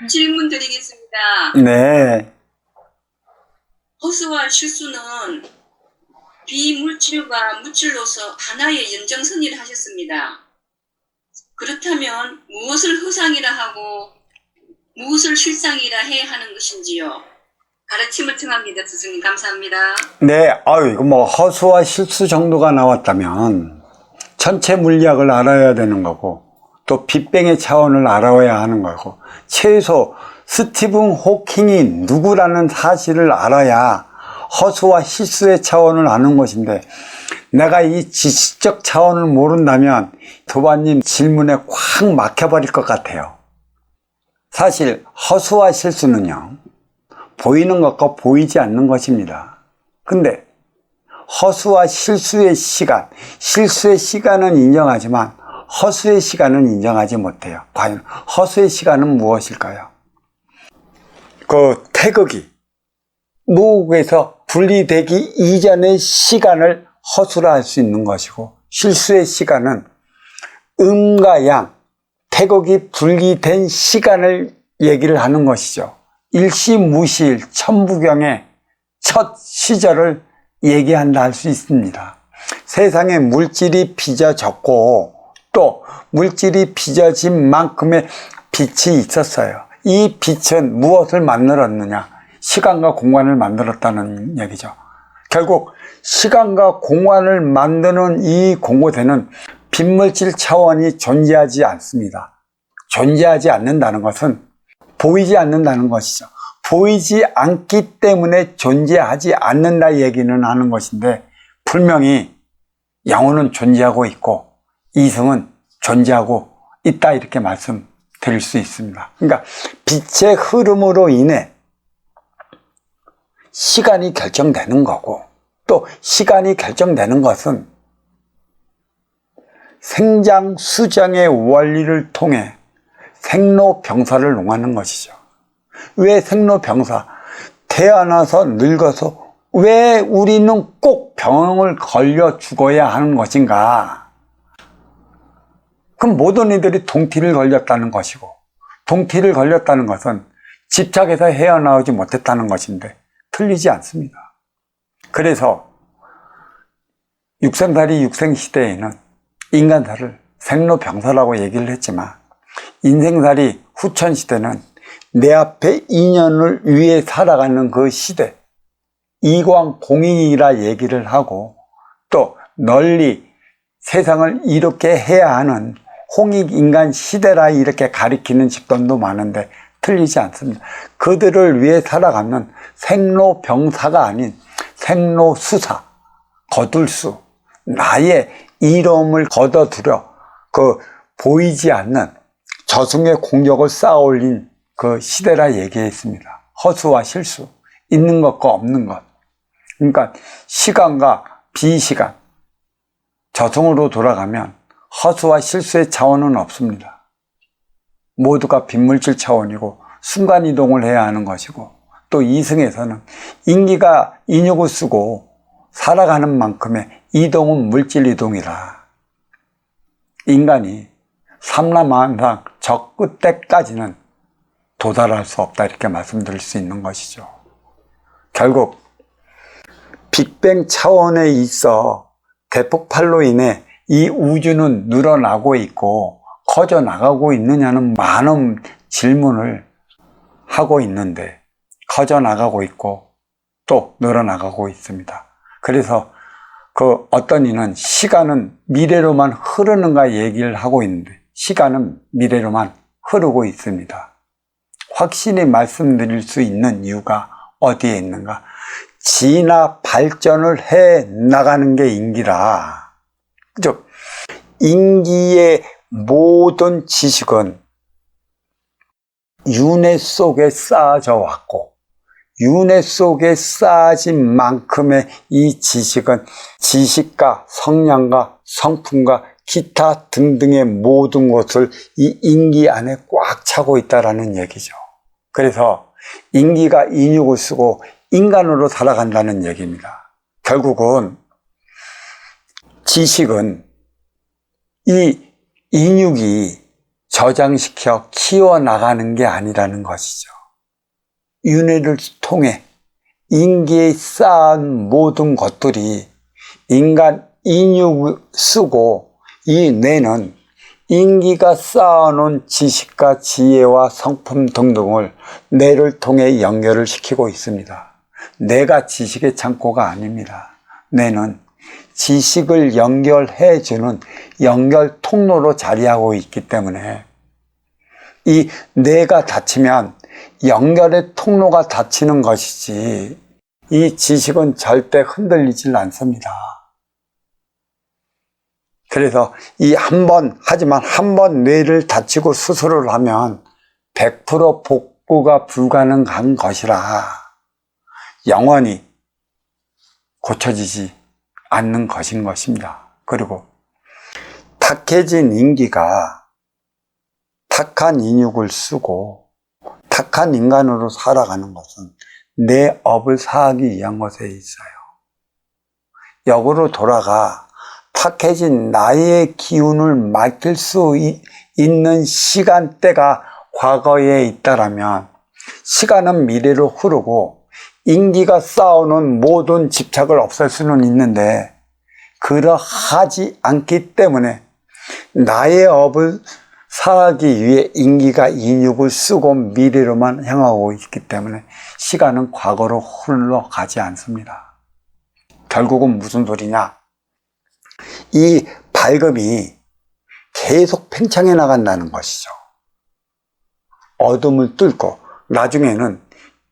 질문 드리겠습니다. 네. 허수와 실수는 비물질과 물질로서 하나의 연장선이라 하셨습니다. 그렇다면 무엇을 허상이라 하고 무엇을 실상이라 해야 하는 것인지요? 가르침을 청합니다. 스승님 감사합니다. 네, 이거 뭐 허수와 실수 정도가 나왔다면 전체 물리학을 알아야 되는 거고 또 빅뱅의 차원을 알아야 하는 거고 최소 스티븐 호킹이 누구라는 사실을 알아야 허수와 실수의 차원을 아는 것인데 내가 이 지식적 차원을 모른다면 도반님 질문에 꽉 막혀버릴 것 같아요. 사실 허수와 실수는요, 보이는 것과 보이지 않는 것입니다. 근데 허수와 실수의 시간, 실수의 시간은 인정하지만 허수의 시간은 인정하지 못해요. 과연 허수의 시간은 무엇일까요? 그 태극이 무국에서 분리되기 이전의 시간을 허수라 할 수 있는 것이고, 실수의 시간은 음과 양, 태극이 분리된 시간을 얘기를 하는 것이죠. 일시무시일 천부경의 첫 시절을 얘기한다 할 수 있습니다. 세상에 물질이 빚어졌고 또 물질이 빚어진 만큼의 빛이 있었어요. 이 빛은 무엇을 만들었느냐? 시간과 공간을 만들었다는 얘기죠. 결국 시간과 공간을 만드는 이 공고대는 빈물질 차원이 존재하지 않습니다. 존재하지 않는다는 것은 보이지 않는다는 것이죠. 보이지 않기 때문에 존재하지 않는다 얘기는 하는 것인데, 분명히 영혼은 존재하고 있고 이성은 존재하고 있다 이렇게 말씀드릴 수 있습니다. 그러니까 빛의 흐름으로 인해 시간이 결정되는 거고, 또 시간이 결정되는 것은 생장수장의 원리를 통해 생로병사를 농하는 것이죠. 왜 생로병사? 태어나서 늙어서 왜 우리는 꼭 병을 걸려 죽어야 하는 것인가? 그럼 모든 이들이 동티를 걸렸다는 것이고, 동티를 걸렸다는 것은 집착해서 헤어나오지 못했다는 것인데 틀리지 않습니다. 그래서 육생살이 육생시대에는 인간살을 생로병사라고 얘기를 했지만, 인생살이 후천시대는 내 앞에 인연을 위해 살아가는 그 시대, 이광공인이라 얘기를 하고, 또 널리 세상을 이렇게 해야 하는 홍익인간 시대라 이렇게 가리키는 집단도 많은데 틀리지 않습니다. 그들을 위해 살아가는 생로병사가 아닌 생로수사, 거둘수, 나의 이름을 거둬들여 보이지 않는 저승의 공력을 쌓아올린 그 시대라 얘기했습니다. 허수와 실수, 있는 것과 없는 것. 그러니까 시간과 비시간, 저승으로 돌아가면 허수와 실수의 차원은 없습니다. 모두가 빈물질 차원이고 순간이동을 해야 하는 것이고, 또 이승에서는 인기가 인육을 쓰고 살아가는 만큼의 이동은 물질 이동이라. 인간이 삼라만상 저 끝때까지는 도달할 수 없다 이렇게 말씀드릴 수 있는 것이죠. 결국 빅뱅 차원에 있어 대폭발로 인해 이 우주는 늘어나고 있고 커져 나가고 있느냐는 많은 질문을 하고 있는데, 커져 나가고 있고 또 늘어나가고 있습니다. 그래서 어떤 이는 시간은 미래로만 흐르는가 얘기를 하고 있는데, 시간은 미래로만 흐르고 있습니다. 확실히 말씀드릴 수 있는 이유가 어디에 있는가? 진화 발전을 해 나가는 게 인기라. 즉 인기의 모든 지식은 윤회 속에 쌓아져 왔고, 윤회 속에 쌓아진 만큼의 이 지식은 지식과 성량과 성품과 기타 등등의 모든 것을 이 인기 안에 꽉 차고 있다는 얘기죠. 그래서 인기가 인육을 쓰고 인간으로 살아간다는 얘기입니다. 결국은 지식은 이 인육이 저장시켜 키워나가는 게 아니라는 것이죠. 윤회를 통해 인기에 쌓은 모든 것들이 인간 인육을 쓰고, 이 뇌는 인기가 쌓아놓은 지식과 지혜와 성품 등등을 뇌를 통해 연결을 시키고 있습니다. 뇌가 지식의 창고가 아닙니다. 뇌는 지식을 연결해주는 연결 통로로 자리하고 있기 때문에 이 뇌가 닫히면 연결의 통로가 닫히는 것이지, 이 지식은 절대 흔들리질 않습니다. 그래서 하지만 한 번 뇌를 다치고 수술을 하면 100% 복구가 불가능한 것이라 영원히 고쳐지지 않는 것인 것입니다. 그리고 탁해진 인기가 탁한 인육을 쓰고 탁한 인간으로 살아가는 것은 내 업을 사하기 위한 것에 있어요. 역으로 돌아가 탁해진 나의 기운을 맡길 수 있는 시간대가 과거에 있다라면 시간은 미래로 흐르고 인기가 쌓아오는 모든 집착을 없앨 수는 있는데, 그러하지 않기 때문에 나의 업을 사하기 위해 인기가 인육을 쓰고 미래로만 향하고 있기 때문에 시간은 과거로 흘러가지 않습니다. 결국은 무슨 소리냐? 이 밝음이 계속 팽창해 나간다는 것이죠. 어둠을 뚫고 나중에는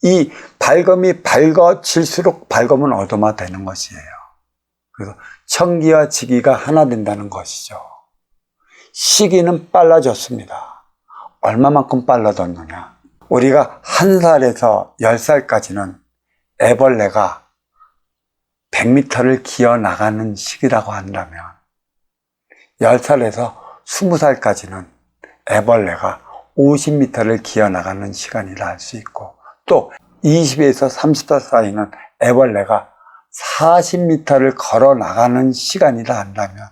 이 밝음이 밝아질수록 밝음은 어둠화되는 것이에요. 그래서 청기와 지기가 하나 된다는 것이죠. 시기는 빨라졌습니다. 얼마만큼 빨라졌느냐? 우리가 1살에서 10살까지는 애벌레가 100m를 기어 나가는 시기라고 한다면 10살에서 20살까지는 애벌레가 50m를 기어 나가는 시간이라 할 수 있고, 또 20에서 30살 사이는 애벌레가 40m를 걸어 나가는 시간이라 한다면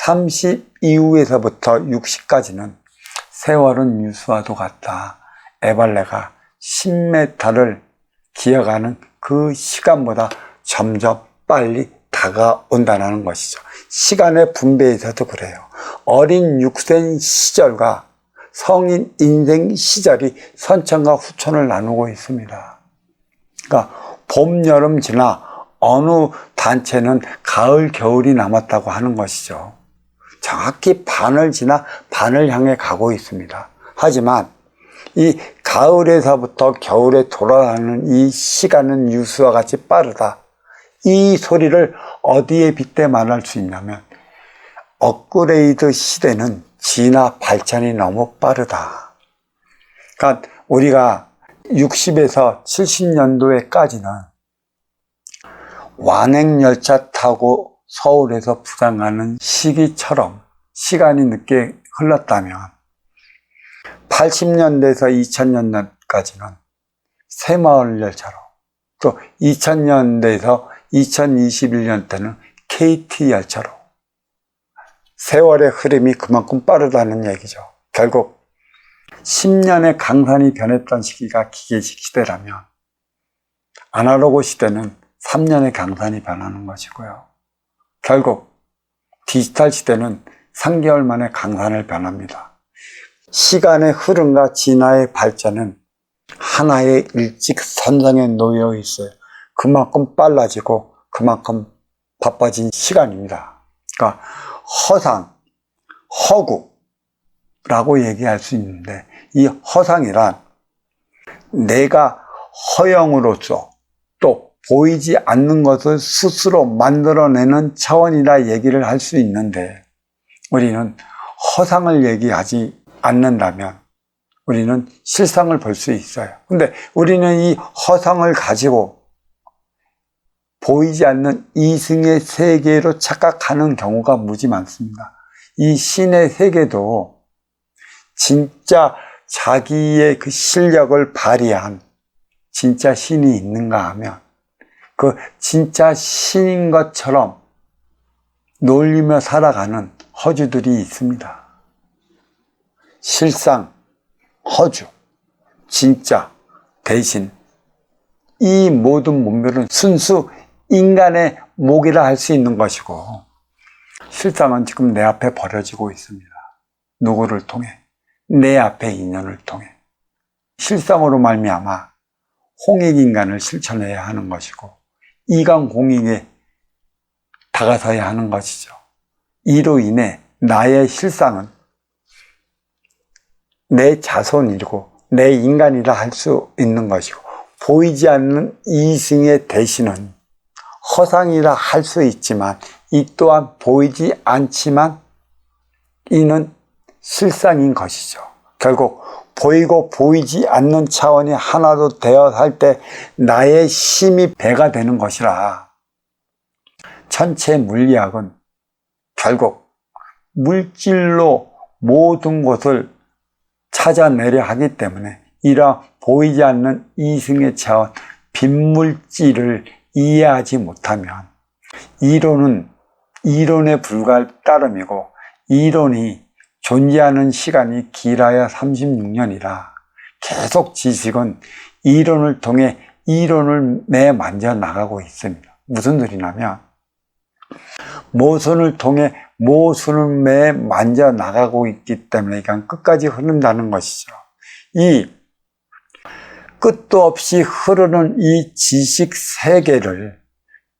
30 이후에서부터 60까지는 세월은 유수와도 같다. 애벌레가 10m를 기어가는 그 시간보다 점점 빨리 다가온다는 것이죠. 시간의 분배에서도 그래요. 어린 육생 시절과 성인 인생 시절이 선천과 후천을 나누고 있습니다. 그러니까 봄, 여름 지나 어느 단체는 가을, 겨울이 남았다고 하는 것이죠. 정확히 반을 지나 반을 향해 가고 있습니다. 하지만 이 가을에서부터 겨울에 돌아가는 이 시간은 유수와 같이 빠르다. 이 소리를 어디에 빗대 말할 수 있냐면, 업그레이드 시대는 진화 발전이 너무 빠르다. 그러니까 우리가 60에서 70년도에까지는 완행열차 타고 서울에서 부산 가는 시기처럼 시간이 늦게 흘렀다면 80년대에서 2000년대까지는 새마을 열차로, 또 2000년대에서 2021년 때는 KT 열차로 세월의 흐름이 그만큼 빠르다는 얘기죠. 결국 10년의 강산이 변했던 시기가 기계식 시대라면 아날로그 시대는 3년의 강산이 변하는 것이고요. 결국 디지털 시대는 3개월 만에 강산을 변합니다. 시간의 흐름과 진화의 발전은 하나의 일직선상에 놓여 있어요. 그만큼 빨라지고 그만큼 바빠진 시간입니다. 그러니까 허상, 허구라고 얘기할 수 있는데, 이 허상이란 내가 허영으로서 또 보이지 않는 것을 스스로 만들어내는 차원이라 얘기를 할 수 있는데, 우리는 허상을 얘기하지 않는다면 우리는 실상을 볼 수 있어요. 근데 우리는 이 허상을 가지고 보이지 않는 이승의 세계로 착각하는 경우가 무지 많습니다. 이 신의 세계도 진짜 자기의 그 실력을 발휘한 진짜 신이 있는가 하면 그 진짜 신인 것처럼 놀리며 살아가는 허주들이 있습니다. 실상, 허주, 진짜, 대신 이 모든 문별은 순수 인간의 목이라 할 수 있는 것이고 실상은 지금 내 앞에 벌어지고 있습니다. 누구를 통해? 내 앞의 인연을 통해. 실상으로 말미암아 홍익인간을 실천해야 하는 것이고 이강공익에 다가서야 하는 것이죠. 이로 인해 나의 실상은 내 자손이고 내 인간이라 할 수 있는 것이고 보이지 않는 이승의 대신은 허상이라 할 수 있지만 이 또한 보이지 않지만 이는 실상인 것이죠. 결국 보이고 보이지 않는 차원이 하나도 되어 살 때 나의 힘이 배가 되는 것이라 전체 물리학은 결국 물질로 모든 것을 찾아내려 하기 때문에 이러한 보이지 않는 이승의 차원 빈물질을 이해하지 못하면 이론은 이론에 불과할 따름이고 이론이 존재하는 시간이 길어야 36년이라 계속 지식은 이론을 통해 이론을 매만져 나가고 있습니다. 무슨 소리냐면 모순을 통해 모순을 매만져 나가고 있기 때문에 그냥 끝까지 흐른다는 것이죠. 이 끝도 없이 흐르는 이 지식 세계를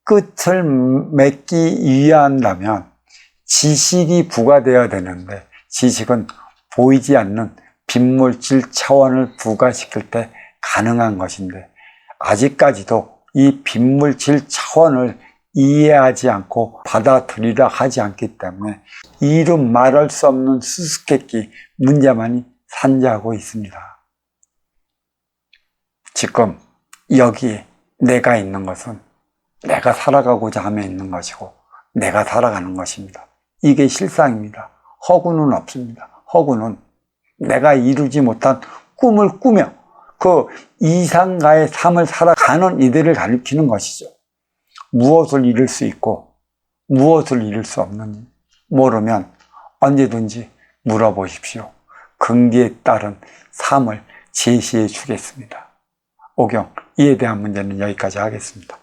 끝을 맺기 위한다면 지식이 부과되어야 되는데 지식은 보이지 않는 빈물질 차원을 부과시킬 때 가능한 것인데 아직까지도 이 빈물질 차원을 이해하지 않고 받아들이려 하지 않기 때문에 이루 말할 수 없는 수수께끼 문제만이 산재하고 있습니다. 지금 여기에 내가 있는 것은 내가 살아가고자 하며 있는 것이고 내가 살아가는 것입니다. 이게 실상입니다. 허구는 없습니다. 허구는 내가 이루지 못한 꿈을 꾸며 그 이상가의 삶을 살아가는 이들을 가리키는 것이죠. 무엇을 이룰 수 있고 무엇을 이룰 수 없는지 모르면 언제든지 물어보십시오. 근기에 따른 삶을 제시해 주겠습니다. 오경, 이에 대한 문제는 여기까지 하겠습니다.